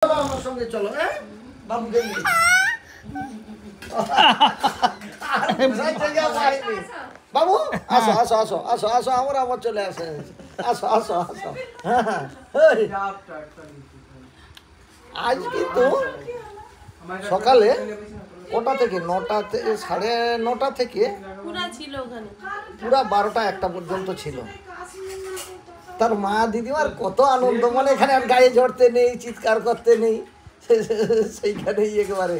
আমার সঙ্গে চলো, হ্যাঁ বাবুকে নিয়ে। বাবু আসো আসো আসো আসো আসো, আমার আবার চলে আসে, আসো আসো আসো। আজ কিন্তু সকালে কটা থেকে 9টা থেকে 9:30 থেকে পুরা 12টা 1টা পর্যন্ত ছিল। তার মা দিদিমার কত আনন্দ, মানে এখানে আর গায়ে ঝরতে নেই, চিৎকার করতে নেই, সেইখানেই একেবারে।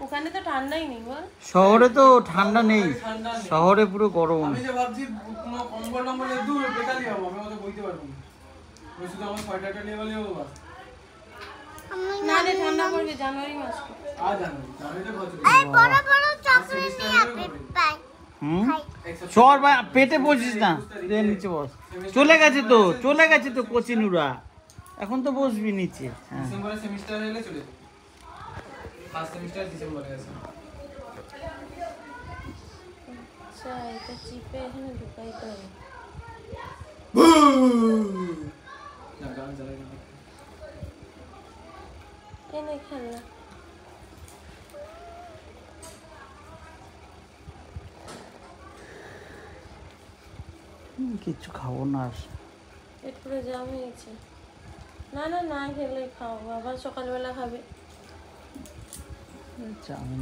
ওখানে তো ঠান্ডাই নেই, শহরে তো ঠান্ডা নেই, শহরে পুরো গরম। আমি যে ভাবছি কোনো কম্বল টম্বলে দূর বেকালি হবো, আমি অত বইতে পারবো না। ওই শুধু আমার সোয়েটারটা নিয়ে গেলেও বাস। না রে ঠান্ডা পড়বে জানুয়ারি মাস। জানুয়ারিতে কত? এই বড় বড় চকলেট নিয়ে আপনি পাই। চল ভাই, পেটে বসিস না, নিচে বস। চলে গেছে তো কোচিনুরা, এখন তো বসবি নিচে। ডিসেম্বরে সেমিস্টার হলে চলে যাবে। ফার্স্ট সেমিস্টার ডিসেম্বরে আছে। আচ্ছা এটা চিপে এখানে ঢুকাইতে হবে। না গান চালাই না। এনে খেলনা কিচ্ছু খাবো না আর। পেট পুরো জাম হয়েছে। না না না খেলে খাও, আবার সকালবেলা খাবে। চাউমিন